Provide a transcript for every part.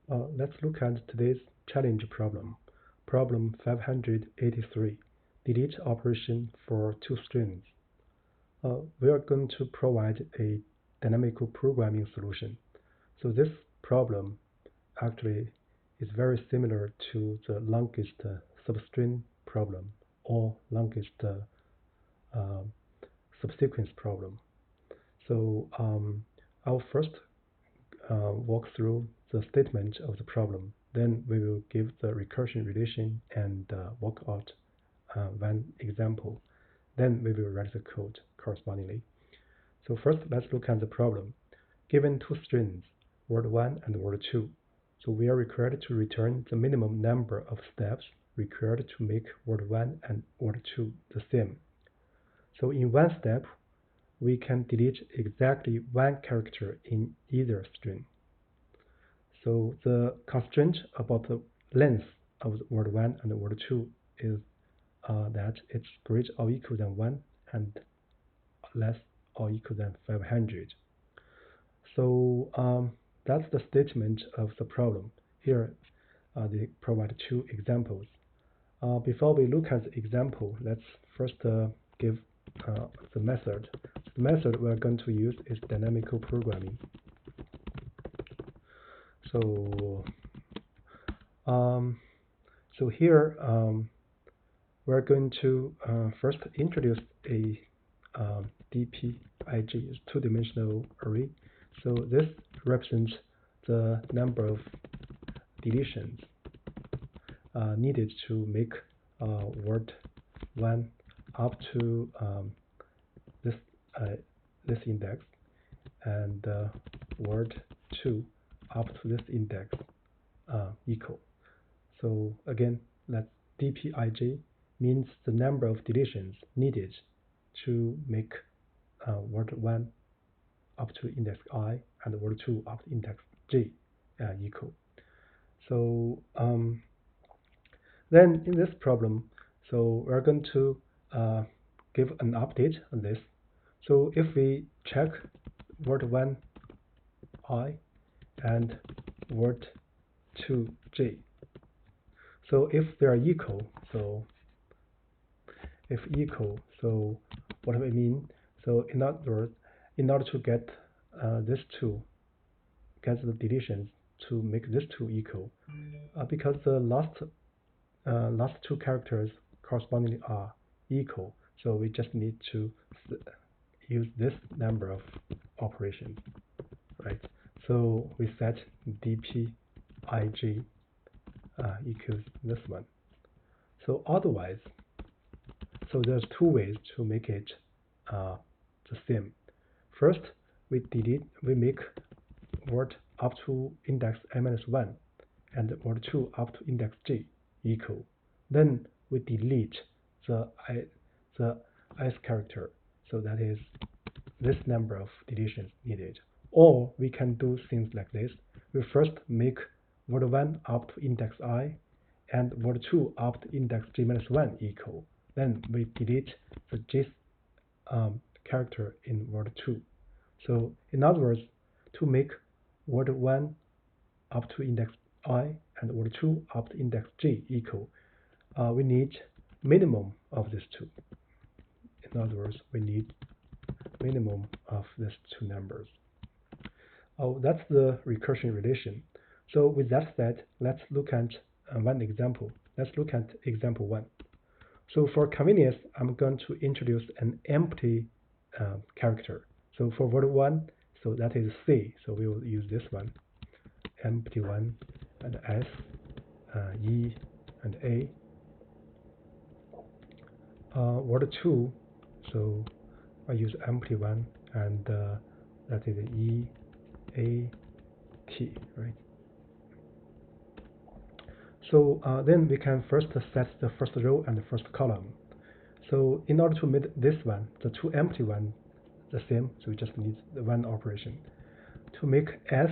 Let's look at today's challenge problem. Problem 583. Delete operation for two strings. We are going to provide a dynamical programming solution. So this problem actually is very similar to the longest substring problem or longest subsequence problem. So I'll first walk through the statement of the problem. Then we will give the recursion relation and work out one example. Then we will write the code correspondingly. So first, let's look at the problem. Given two strings, word1 and word2, so we are required to return the minimum number of steps required to make word1 and word2 the same. So in one step, we can delete exactly one character in either string. So the constraint about the length of word1 and word2 is that it's greater or equal than 1 and less or equal than 500. So that's the statement of the problem. Here they provide two examples. Before we look at the example, let's first give the method. The method we're going to use is dynamical programming. So here we're going to first introduce a dpij, two-dimensional array. So this represents the number of deletions needed to make word 1 up to this index, and word 2 up to this index equal. So again, that dpij means the number of deletions needed to make word 1 up to index I and word 2 up to index j equal. So then in this problem, so we're going to give an update on this. So if we check word 1 I and word 2 j, so if they are equal, so if equal, so what do I mean? So in other words, in order to get this two, get the deletions to make this two equal, because the last two characters correspondingly are equal, so we just need to use this number of operations, right? So we set dpij equals this one. So otherwise, so there's two ways to make it the same. First, we make word up to index n-1 and word 2 up to index j equal. Then we delete the ith character, so that is this number of deletions needed. Or we can do things like this. We first make word 1 up to index I and word 2 up to index j-1 equal. Then we delete the j character in word 2. So in other words, to make word 1 up to index I and word 2 up to index j equal, we need minimum of these two. In other words, we need minimum of these two numbers. Oh, that's the recursion relation. So with that said, let's look at one example. Let's look at example 1. So for convenience, I'm going to introduce an empty character. So for word 1, so that is C. So we will use this one, empty 1 and S, E and A. Word 2, so I use empty 1 and that is E, A, T, right? So then we can first set the first row and the first column. So in order to make this one, the two empty ones, the same, so we just need the one operation. To make S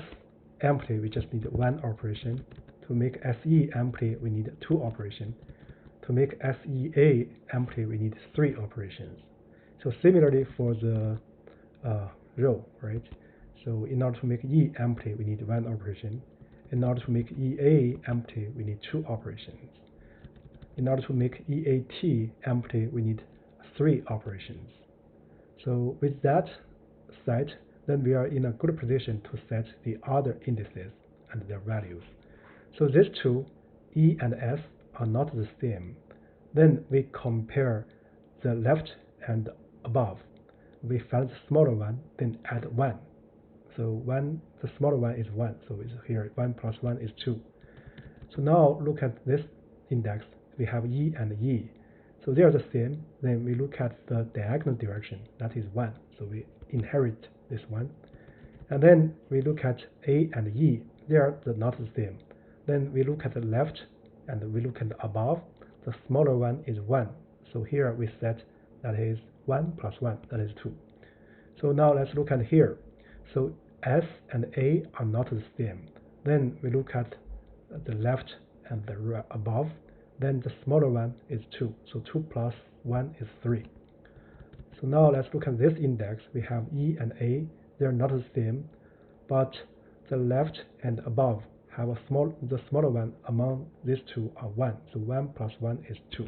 empty, we just need one operation. To make SE empty, we need two operations. To make SEA empty, we need three operations. So similarly for the row, right? So in order to make E empty, we need one operation. in order to make EA empty, we need 2 operations. In order to make EAT empty, we need 3 operations. So with that set, then we are in a good position to set the other indices and their values. So these two, E and S, are not the same. Then we compare the left and above. We find the smaller one, then add 1. So the smaller one is 1. So it's here 1 plus 1 is 2. So now look at this index. We have E and E. So they are the same. Then we look at the diagonal direction. That is 1. So we inherit this one. And then we look at A and E. They are not the same. Then we look at the left and we look at the above. The smaller one is 1. So here we set that is 1 plus 1. That is 2. So now let's look at here. So S and A are not the same. Then we look at the left and the above. Then the smaller one is 2. So 2 plus 1 is 3. So now let's look at this index. We have E and A. They are not the same, but the left and above have the smaller one among these two are 1. So 1 plus 1 is 2.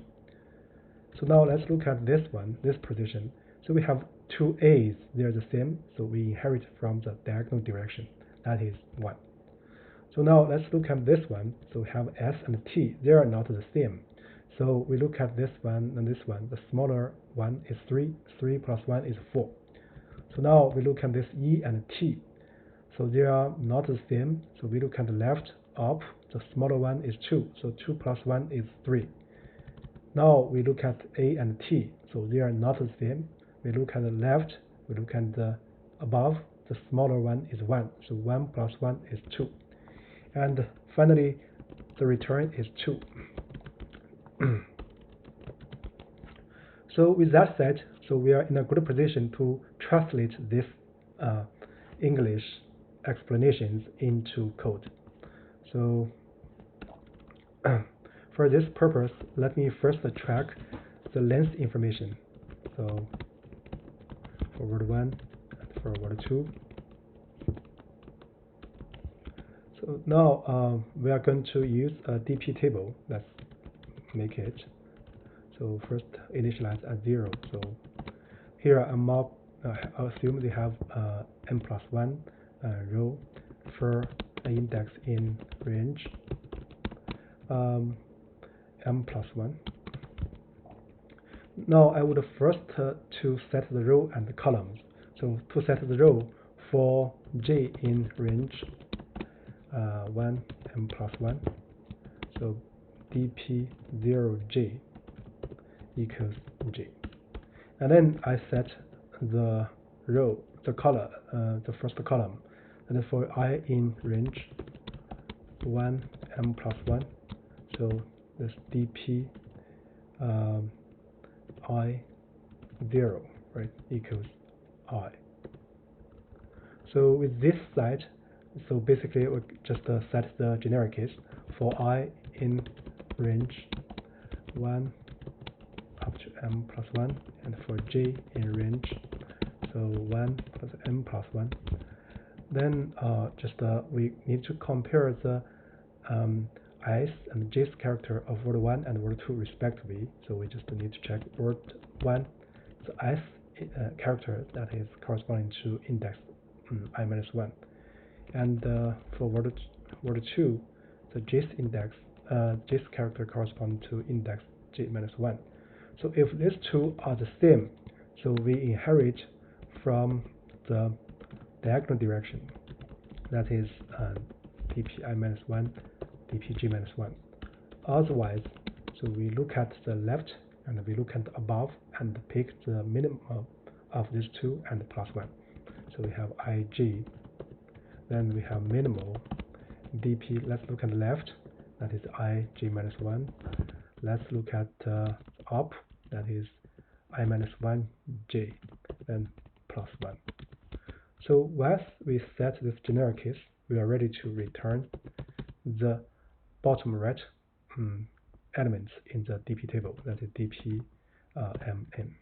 So now let's look at this one, this position. So we have 2 A's. They are the same. So we inherit from the diagonal direction. That is 1. So now let's look at this one. So we have S and T. They are not the same. So we look at this one and this one. The smaller one is 3. 3 plus 1 is 4. So now we look at this E and T. So they are not the same. So we look at the left up. The smaller one is 2. So 2 plus 1 is 3. Now we look at A and T. So they are not the same. We look at the left. We look at the above. The smaller one is 1. So 1 plus 1 is 2. And finally, the return is 2. So with that said, so we are in a good position to translate this English explanations into code. So for this purpose, let me first track the length information. So for word 1 and for word 2. So now we are going to use a DP table. Let's make it. So first initialize at 0. So here I'm assume they have n plus 1 row for an index in range m plus 1. Now I would first to set the row and the columns. So to set the row for j in range 1 m plus 1, so dp 0j equals j, and then I set the row, the color, the first column, and then for I in range 1 m plus 1, so this dp I 0, right, equals I. So with this side, so basically we just set the generic case for I in range 1 up to m plus 1, and for j in range, so 1 plus m plus 1. Then we need to compare the s and j's character of word 1 and word 2 respectively. So we just need to check word 1, the s character that is corresponding to index I minus 1. And for word 2, the j's index, j's character corresponds to index j minus 1. So if these two are the same, so we inherit from the diagonal direction, that is dp I minus 1, dp j minus 1. Otherwise, so we look at the left and we look at the above and pick the minimum of these two and plus 1. So we have ij. Then we have minimal dp. Let's look at the left. That is ij minus 1. Let's look at up. That is I minus 1j. Then plus 1. So once we set this generic case, we are ready to return the bottom right elements in the DP table. That is DP mn.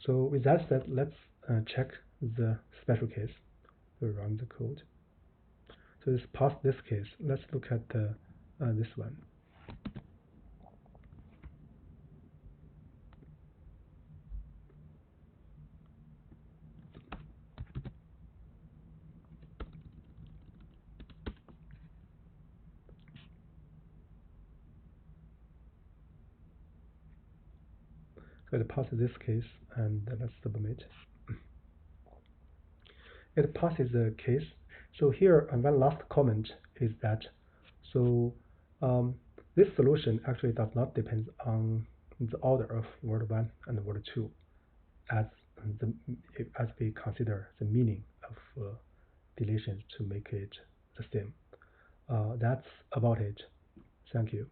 So with that said, let's check the special case. We run the code. So it's past this case. Let's look at this one. So it passes this case, and let's submit. It passes the case. So here, one last comment is that, so this solution actually does not depend on the order of word 1 and word 2, as we consider the meaning of deletions to make it the same. That's about it. Thank you.